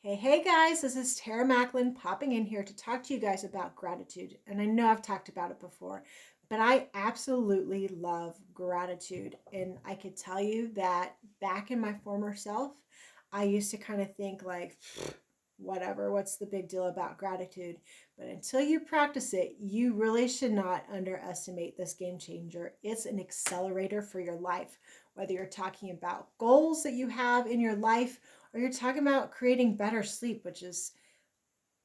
Hey guys, this is Tara Macklin popping in here to talk to you guys about gratitude. And I know I've talked about it before, but I absolutely love gratitude. And I could tell you that back in my former self, I used to kind of think like, whatever, what's the big deal about gratitude? But until you practice it, you really should not underestimate this game changer. It's an accelerator for your life, whether you're talking about goals that you have in your life or you're talking about creating better sleep, which is,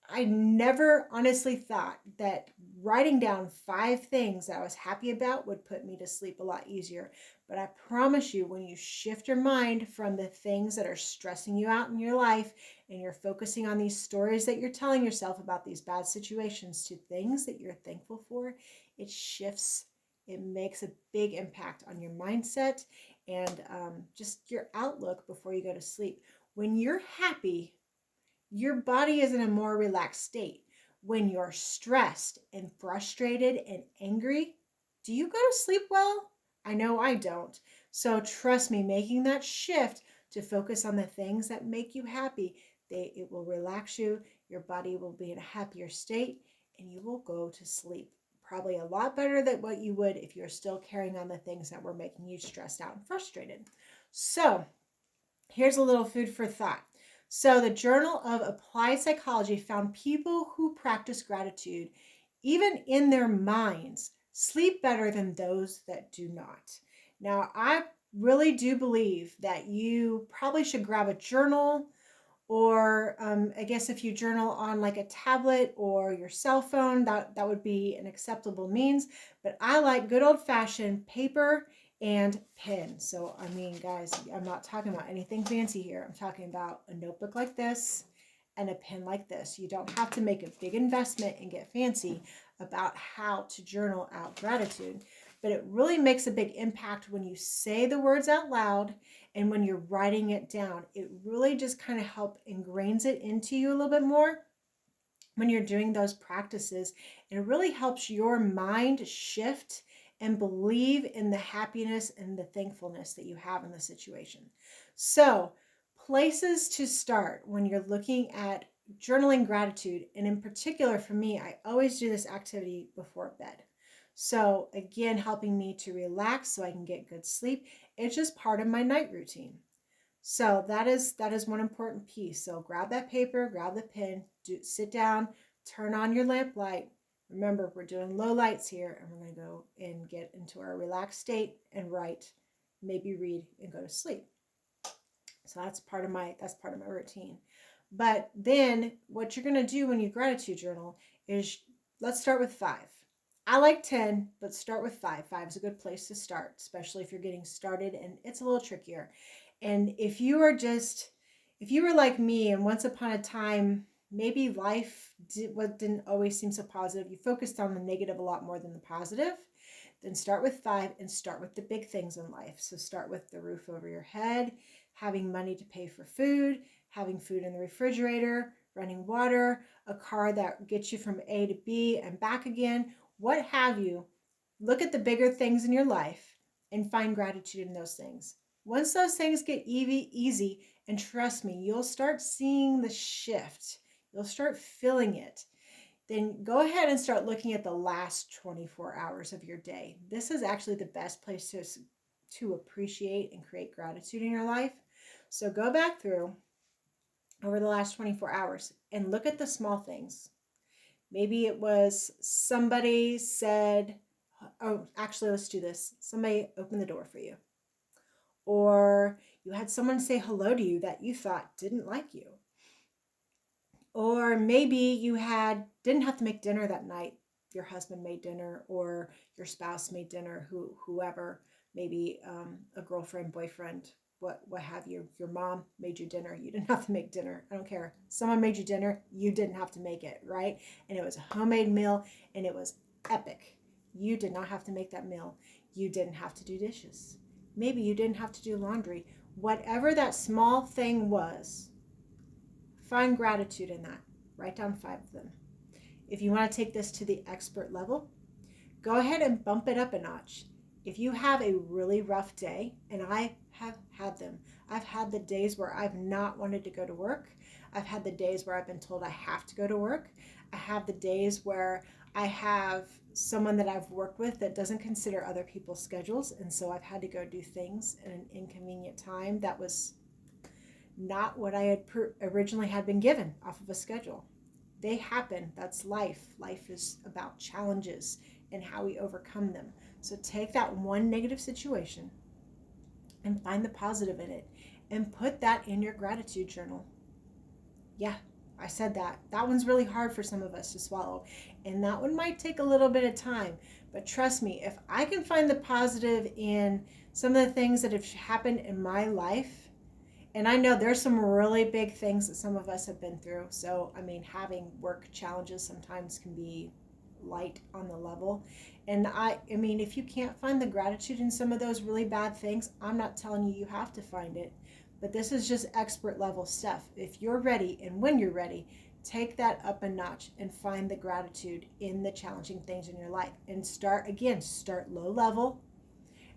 I never honestly thought that writing down 5 things that I was happy about would put me to sleep a lot easier. But I promise you, when you shift your mind from the things that are stressing you out in your life and you're focusing on these stories that you're telling yourself about these bad situations to things that you're thankful for, it shifts. It makes a big impact on your mindset and just your outlook before you go to sleep. When you're happy, your body is in a more relaxed state. When you're stressed and frustrated and angry, do you go to sleep well? I know I don't. So trust me, making that shift to focus on the things that make you happy, it will relax you, your body will be in a happier state, and you will go to sleep. Probably a lot better than what you would if you're still carrying on the things that were making you stressed out and frustrated. So, here's a little food for thought. So, the Journal of Applied Psychology found people who practice gratitude, even in their minds, sleep better than those that do not. Now, I really do believe that you probably should grab a journal, or I guess if you journal on like a tablet or your cell phone, that would be an acceptable means. But I like good old fashioned paper and pen. So, I mean, guys, I'm not talking about anything fancy here. I'm talking about a notebook like this and a pen like this. You don't have to make a big investment and get fancy about how to journal out gratitude, but it really makes a big impact when you say the words out loud and when you're writing it down. It really just kind of help ingrains it into you a little bit more when you're doing those practices. It really helps your mind shift and believe in the happiness and the thankfulness that you have in the situation. So, places to start when you're looking at journaling gratitude, and in particular for me, I always do this activity before bed. So, again, helping me to relax so I can get good sleep. It's just part of my night routine. So that is one important piece. So grab that paper, grab the pen, sit down, turn on your lamp light. Remember, we're doing low lights here, and we're going to go and get into our relaxed state and write, maybe read, and go to sleep. So that's part of my routine. But then what you're going to do when you gratitude journal is, let's start with 5. I like 10, but start with 5. 5 is a good place to start, especially if you're getting started and it's a little trickier. And if you were like me and once upon a time, maybe life didn't always seem so positive, you focused on the negative a lot more than the positive, then start with 5 and start with the big things in life. So start with the roof over your head, having money to pay for food, having food in the refrigerator, running water, a car that gets you from A to B and back again, what have you. Look at the bigger things in your life and find gratitude in those things. Once those things get easy, and trust me, you'll start seeing the shift. You'll start feeling it. Then go ahead and start looking at the last 24 hours of your day. This is actually the best place to appreciate and create gratitude in your life. So go back through over the last 24 hours and look at the small things. Maybe it was somebody said, oh, actually, let's do this. Somebody opened the door for you. Or you had someone say hello to you that you thought didn't like you. Or maybe you didn't have to make dinner that night. Your husband made dinner, or your spouse made dinner, whoever, maybe a girlfriend, boyfriend, what have you. Your mom made you dinner. You didn't have to make dinner. I don't care. Someone made you dinner. You didn't have to make it, right? And it was a homemade meal, and it was epic. You did not have to make that meal. You didn't have to do dishes. Maybe you didn't have to do laundry. Whatever that small thing was, find gratitude in that. Write down 5 of them. If you want to take this to the expert level, go ahead and bump it up a notch If you have a really rough day, and I have had them, I've had the days where I've not wanted to go to work. I've had the days where I've been told I have to go to work. I have the days where I have someone that I've worked with that doesn't consider other people's schedules. And so I've had to go do things at an inconvenient time that was not what I had originally had been given off of a schedule. They happen. That's life. Life is about challenges and how we overcome them. So take that one negative situation and find the positive in it and put that in your gratitude journal. Yeah, I said that. That one's really hard for some of us to swallow. And that one might take a little bit of time. But trust me, if I can find the positive in some of the things that have happened in my life, and I know there's some really big things that some of us have been through. So, I mean, having work challenges sometimes can be light on the level. And I mean, if you can't find the gratitude in some of those really bad things, I'm not telling you you have to find it. But this is just expert level stuff. If you're ready and when you're ready, take that up a notch and find the gratitude in the challenging things in your life. And start low level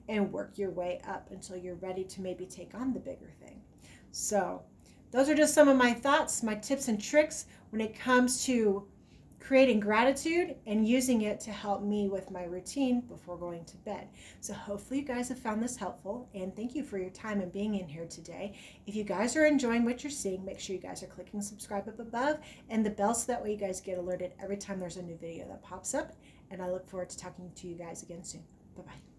and work your way up until you're ready to maybe take on the bigger thing. So those are just some of my thoughts, my tips and tricks when it comes to creating gratitude and using it to help me with my routine before going to bed. So hopefully you guys have found this helpful, and thank you for your time and being in here today. If you guys are enjoying what you're seeing, make sure you guys are clicking subscribe up above and the bell so that way you guys get alerted every time there's a new video that pops up. And I look forward to talking to you guys again soon. Bye-bye.